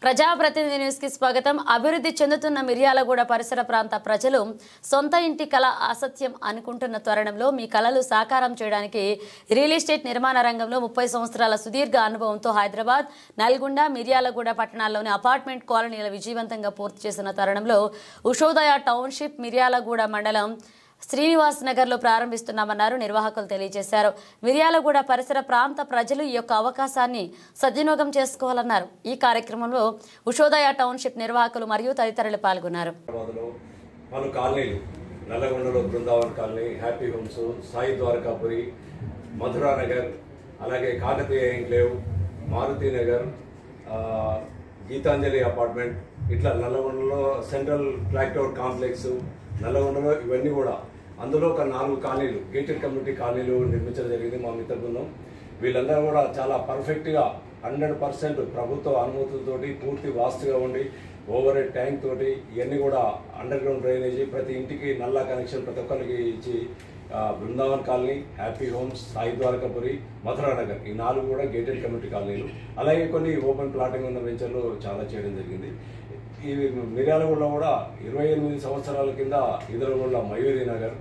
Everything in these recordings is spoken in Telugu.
ప్రజాప్రతినిధి న్యూస్ కి స్వాగతం. అభివృద్ధి చెందుతున్న మిర్యాలగూడ పరిసర ప్రాంత ప్రజలు సొంత ఇంటి కళ అసత్యం అనుకుంటున్న తరుణంలో మీ కళలు సాకారం చేయడానికి రియల్ ఎస్టేట్ నిర్మాణ రంగంలో 30 సంవత్సరాల సుదీర్ఘ అనుభవంతో హైదరాబాద్, నల్గొండ, మిర్యాలగూడ పట్టణాల్లోని అపార్ట్మెంట్ కాలనీల విజయవంతంగా పూర్తి చేసిన తరుణంలో ఉషోదయ టౌన్షిప్ మిర్యాలగూడ మండలం శ్రీనివాస్ నగర్ లో ప్రారంభిస్తున్నామన్నారు నిర్వాహకులు తెలియజేశారు. మిర్యాలగూడ పరిసర ప్రాంత ప్రజలు ఈ యొక్క అవకాశాన్ని సద్వినియోగం చేసుకోవాలన్నారు. ఈ కార్యక్రమంలో ఉషోదయ టౌన్షిప్ నిర్వాహకులు మరియు తదితరులు పాల్గొన్నారు. పలు కాలనీలు నల్లగొండలో Brindavan colony, happy homes, Sai Dwarakapuri, Madhura Nagar, అలాగే కాకతీయ ఎంక్లేవ్, మారుతి నగర్, గీతాంజలి అపార్ట్మెంట్, ఇట్లా నల్లగొండలో సెంట్రల్ ఫ్లాగ్ టవర్ కాంప్లెక్స్, నల్లగొండలో ఇవన్నీ కూడా అందులో ఒక 4 కాలనీలు గేటెడ్ కమ్యూనిటీ కాలనీలు నిర్మించడం జరిగింది. మా మిత్ర బృందం వీళ్ళందరూ కూడా చాలా పర్ఫెక్ట్గా 100% ప్రభుత్వ అనుమతులతోటి పూర్తి వాస్తుగా ఉండి ఓవర్ హెడ్ ట్యాంక్ తోటి ఇవన్నీ కూడా అండర్ గ్రౌండ్ డ్రైనేజీ, ప్రతి ఇంటికి నల్లా కనెక్షన్ ప్రతి ఒక్కరికి ఇచ్చి Brindavan colony, happy homes, Sai Dwarakapuri, Madhura Nagar ఈ 4 కూడా గేటెడ్ కమ్యూనిటీ కాలనీలు. అలాగే కొన్ని ఓపెన్ ప్లాటింగ్ ఉన్న వెంచర్లు చాలా చేయడం జరిగింది. ఈ మిర్యాలగూడలో కూడా 28 సంవత్సరాల కింద ఇదరగూడ మయూరి నగర్,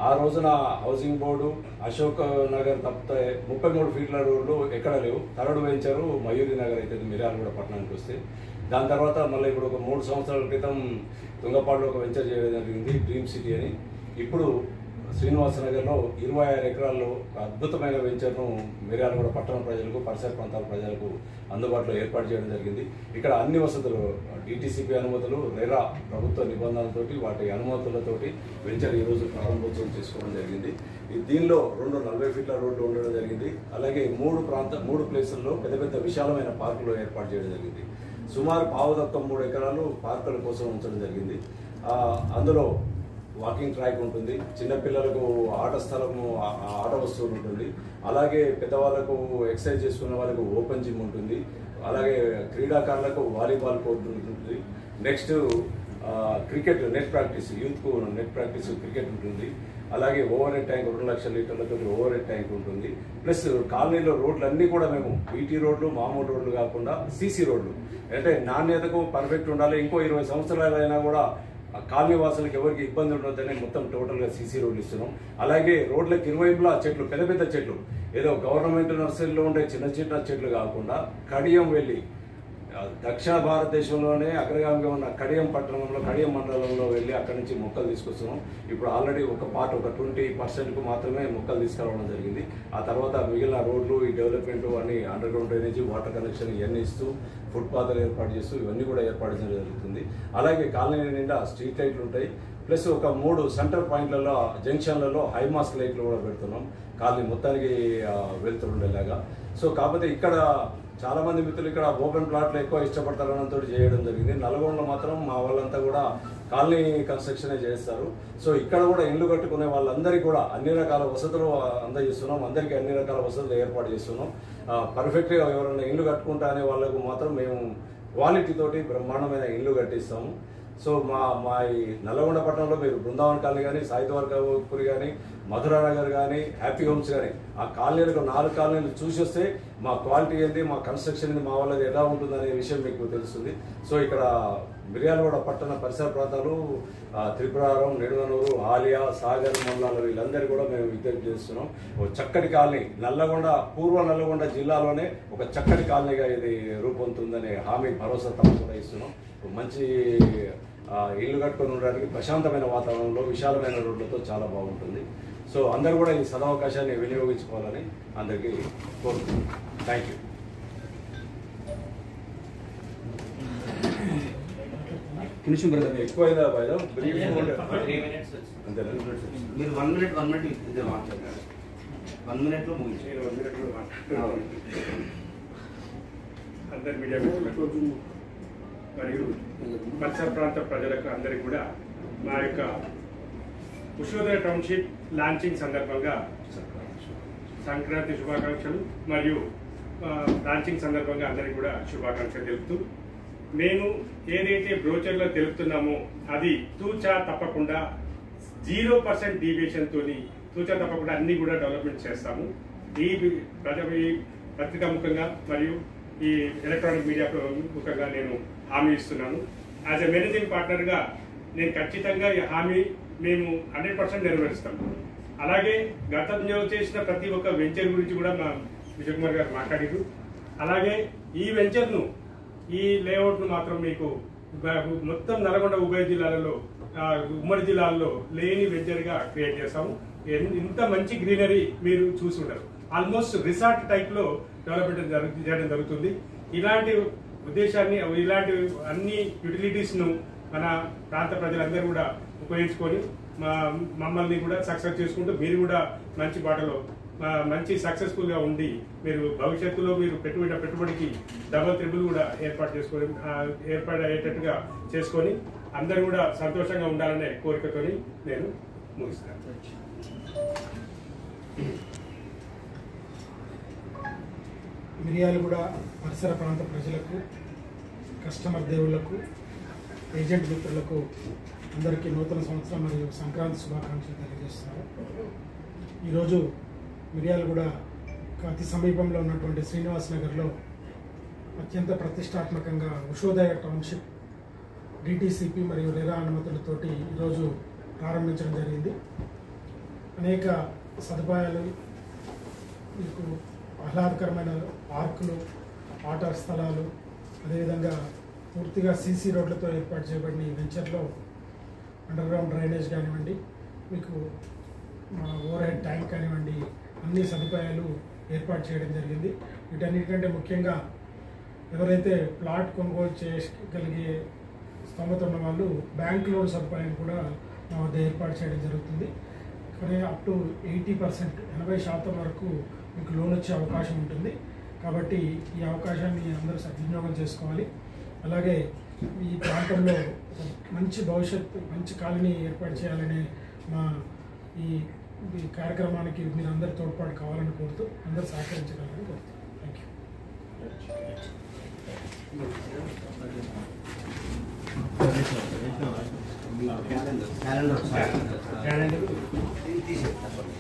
ఆ రోజున హౌసింగ్ బోర్డు, అశోక్ నగర్ తప్పితే 33 ఫీట్ల రోడ్లు ఎక్కడ లేవు. థర్డ్ వెంచరు మయూరి నగర్ అయితే మిర్యాలగూడ పట్టణానికి వస్తే, దాని తర్వాత మళ్ళీ ఇప్పుడు ఒక 3 సంవత్సరాల క్రితం తుంగపాడులో ఒక వెంచర్ చేయడం జరిగింది, డ్రీమ్ సిటీ అని. ఇప్పుడు శ్రీనివాస నగర్లో 26 ఎకరాల్లో అద్భుతమైన వెంచర్ను మిర్యాలగూడ పట్టణ ప్రజలకు, పరిసర ప్రాంతాల ప్రజలకు అందుబాటులో ఏర్పాటు చేయడం జరిగింది. ఇక్కడ అన్ని వసతులు, డిటిసిపి అనుమతులు, రెరా ప్రభుత్వ నిబంధనలతోటి వాటి అనుమతులతోటి వెంచర్ ఈరోజు ప్రారంభోత్సవం చేసుకోవడం జరిగింది. దీనిలో 2 40 ఫీట్ల రోడ్లు ఉండడం జరిగింది. అలాగే 3 ప్లేసుల్లో పెద్ద పెద్ద విశాలమైన పార్కులు ఏర్పాటు చేయడం జరిగింది. సుమారు 3 ఎకరాలు పార్కుల కోసం ఉంచడం జరిగింది. అందులో వాకింగ్ ట్రాక్ ఉంటుంది, చిన్నపిల్లలకు ఆట స్థలము, ఆట వస్తువులు ఉంటుంది, అలాగే పెద్దవాళ్లకు ఎక్సర్సైజ్ చేసుకునే వాళ్ళకు ఓపెన్ జిమ్ ఉంటుంది, అలాగే క్రీడాకారులకు వాలీబాల్ కోర్టు ఉంటుంది. నెక్స్ట్ క్రికెట్ నెట్ ప్రాక్టీస్, యూత్కు నెట్ ప్రాక్టీస్ క్రికెట్ ఉంటుంది. అలాగే ఓవర్ హెడ్ ట్యాంక్ 2 లక్షల లీటర్లతో ఓవర్ హెడ్ ట్యాంక్ ఉంటుంది. ప్లస్ కాలనీలో రోడ్లు అన్నీ కూడా మేము బీటీ రోడ్లు, మామూలు రోడ్లు కాకుండా సీసీ రోడ్లు, అంటే నాణ్యతకు పర్ఫెక్ట్ ఉండాలి. ఇంకో 20 సంవత్సరాలైనా కూడా కాలనీ వాసులకు ఎవరికి ఇబ్బంది ఉండొద్దని మొత్తం టోటల్గా సీసీ రోడ్లు ఇస్తున్నాం. అలాగే రోడ్లకు ఇరువైపులా చెట్లు, పెద్ద పెద్ద చెట్లు, ఏదో గవర్నమెంట్ నర్సరీలో ఉండే చిన్న చిన్న చెట్లు కాకుండా కడియం వెళ్ళి దక్షిణ భారతదేశంలోనే అగ్రగామిగా ఉన్న కడియం పట్టణంలో, కడియం మండలంలో వెళ్ళి అక్కడి నుంచి మొక్కలు తీసుకొస్తున్నాం. ఇప్పుడు ఆల్రెడీ ఒక 20% మాత్రమే మొక్కలు తీసుకురావడం జరిగింది. ఆ తర్వాత మిగిలిన రోడ్లు, ఈ డెవలప్మెంట్ అన్ని under ground drainage, water connection ఇవన్నీ ఇస్తూ ఫుట్పాత్లు ఏర్పాటు చేస్తూ ఇవన్నీ కూడా ఏర్పాటు చేయడం జరుగుతుంది. అలాగే కాలనీ నిండా స్ట్రీట్ లైట్లు ఉంటాయి. ప్లస్ ఒక 3 సెంటర్ పాయింట్లలో, జంక్షన్లలో హైమాస్క్ లైట్లు కూడా పెడుతున్నాం కాలనీ మొత్తానికి వెళ్తుండేలాగా. సో కాకపోతే ఇక్కడ చాలా మంది మిత్రులు ఇక్కడ ఓపెన్ ప్లాట్లు ఎక్కువ ఇష్టపడతారనంతో చేయడం జరిగింది. నల్గొండలో మాత్రం మా వాళ్ళంతా కూడా కాలనీ కన్స్ట్రక్షనే చేస్తారు. సో ఇక్కడ కూడా ఇల్లు కట్టుకునే వాళ్ళందరికీ కూడా అన్ని రకాల వసతులు అందజేస్తున్నాం. అందరికీ అన్ని రకాల వసతులు ఏర్పాటు చేస్తున్నాం. పర్ఫెక్ట్గా ఎవరైనా ఇల్లు కట్టుకుంటా అనే వాళ్ళకు మాత్రం మేము క్వాలిటీ తోటి బ్రహ్మాండమైన ఇల్లు కట్టిస్తాము. సో మా ఈ నల్లగొండ పట్టణంలో మీరు బృందావన్ కాలనీ కానీ, సాయి ద్వారకాపురి కానీ, మధురా నగర్ కానీ, హ్యాపీ హోమ్స్ కానీ ఆ కాలనీలకు 4 కాలనీలు చూసి వస్తే మా క్వాలిటీ ఏంటి, మా కన్స్ట్రక్షన్ ఏంటి, మా వాళ్ళది ఎలా ఉంటుందనే విషయం మీకు తెలుస్తుంది. సో ఇక్కడ మిర్యాలగూడ పట్టణ పరిసర ప్రాంతాలు, త్రిపురారం, నిడువనూరు, ఆలియా, సాగర్ మండలాలు వీళ్ళందరూ కూడా మేము విజ్ఞప్తి చేస్తున్నాం. ఒక చక్కటి కాలనీ, నల్లగొండ పూర్వ నల్లగొండ జిల్లాలోనే ఒక చక్కటి కాలనీగా ఇది రూపొందుతుందనే హామీ, భరోసా తప్పకుండా ఇస్తున్నాం. మంచి ఇల్లు కట్టుకొని ఉండడానికి ప్రశాంతమైన వాతావరణంలో, విశాలమైన రోడ్లతో చాలా బాగుంటుంది. సో అందరూ కూడా ఈ సదవకాశాన్ని వినియోగించుకోవాలని అందరికీ కోరుతున్నాను. Thank you. ఎక్కువైందా బాయ్దా? మీరు 1 మినిట్ ఇదే మాట్లాడారు. 1 మినిట్లో ముగించారు. 1 మినిట్లో మాట్లాడారు. అందరి మీడియా మిత్రులకు మరియు పరిసర ప్రాంత ప్రజలకు అందరికీ కూడా మా యొక్క ఉషోదయ టౌన్షిప్ లాంచింగ్ సందర్భంగా సంక్రాంతి శుభాకాంక్షలు మరియు లాంచింగ్ సందర్భంగా అందరికీ కూడా శుభాకాంక్షలు తెలుపుతూ, మేము ఏదైతే బ్రోచర్లో తెలుపుతున్నామో అది తూచా తప్పకుండా 0% డీవియేషన్తో తూచా తప్పకుండా అన్ని కూడా డెవలప్మెంట్ చేస్తాము. ఈ పత్రికా ముఖంగా మరియు ఈ ఎలక్ట్రానిక్ మీడియా ముఖంగా నేను హామీ ఇస్తున్నాను. యాజ్ ఎ మేనేజింగ్ పార్ట్నర్గా నేను ఖచ్చితంగా ఈ హామీ మేము 100% నెరవేరుస్తాం. అలాగే గతంలో చేసిన ప్రతి ఒక్క వెంచర్ గురించి కూడా మా విజయ్ కుమార్ గారు మాట్లాడారు. అలాగే ఈ వెంచర్ను, ఈ లేఅవుట్ను మాత్రం మీకు మొత్తం నల్గొండ ఉభయ జిల్లాలలో, ఉమ్మడి జిల్లాల్లో లేని వెంచర్గా క్రియేట్ చేస్తాము. ఇంత మంచి గ్రీనరీ మీరు చూసి ఉండరు. ఆల్మోస్ట్ రిసార్ట్ టైప్లో డెవలప్మెంట్ చేయడం జరుగుతుంది. ఇలాంటి ఉద్దేశాన్ని, ఇలాంటి అన్ని యూటిలిటీస్ను మన ప్రాంత ప్రజలందరూ కూడా ఉపయోగించుకొని మమ్మల్ని కూడా సక్సెస్ చేసుకుంటూ మీరు కూడా మంచి బాటలో మంచి సక్సెస్ఫుల్గా ఉండి మీరు భవిష్యత్తులో మీరు పెట్టుబడికి డబల్ ట్రిపుల్ కూడా ఏర్పాటు అయ్యేటట్టుగా చేసుకొని అందరూ కూడా సంతోషంగా ఉండాలనే కోరికతోని నేను ముగిస్తాను. మిర్యాలగూడ పరిసర ప్రాంత ప్రజలకు, కస్టమర్ దేవుళ్లకు, ఏజెంట్ మిత్రులకు అందరికీ నూతన సంవత్సరం మరియు సంక్రాంతి శుభాకాంక్షలు తెలియజేస్తున్నారు. ఈరోజు మిర్యాలగూడ అతి సమీపంలో ఉన్నటువంటి శ్రీనివాస్ నగర్లో అత్యంత ప్రతిష్టాత్మకంగా ఉషోదయ టౌన్షిప్ డిటిసిపి మరియు రెరా అనుమతులతోటి ఈరోజు ప్రారంభించడం జరిగింది. అనేక సదుపాయాలు, మీకు ఆహ్లాదకరమైన పార్కులు, ఆట స్థలాలు, అదేవిధంగా పూర్తిగా సీసీ రోడ్లతో ఏర్పాటు చేయబడిన ఈ వెంచర్లో అండర్ గ్రౌండ్ డ్రైనేజ్ కానివ్వండి, మీకు ఓవర్ హెడ్ ట్యాంక్ కానివ్వండి, అన్ని సదుపాయాలు ఏర్పాటు చేయడం జరిగింది. వీటన్నిటికంటే ముఖ్యంగా ఎవరైతే ప్లాట్ కొనుగోలు చేయగలిగే స్తోమత ఉన్న వాళ్ళు బ్యాంక్ లోన్ సదుపాయం కూడా మా వద్ద ఏర్పాటు చేయడం జరుగుతుంది. కానీ అప్ టు 80%, 80% వరకు మీకు లోన్ వచ్చే అవకాశం ఉంటుంది. కాబట్టి ఈ అవకాశాన్ని అందరూ సద్వినియోగం చేసుకోవాలి. అలాగే ఈ ప్రాంతంలో మంచి భవిష్యత్తు, మంచి కాలనీ ఏర్పాటు చేయాలనే మా ఈ కార్యక్రమానికి మీరు అందరూ తోడ్పాటు కావాలని కోరుతూ అందరూ సహకరించగలరని కోరుతూ థ్యాంక్ యూ. క్యాలెండర్ తీసేస్తాను.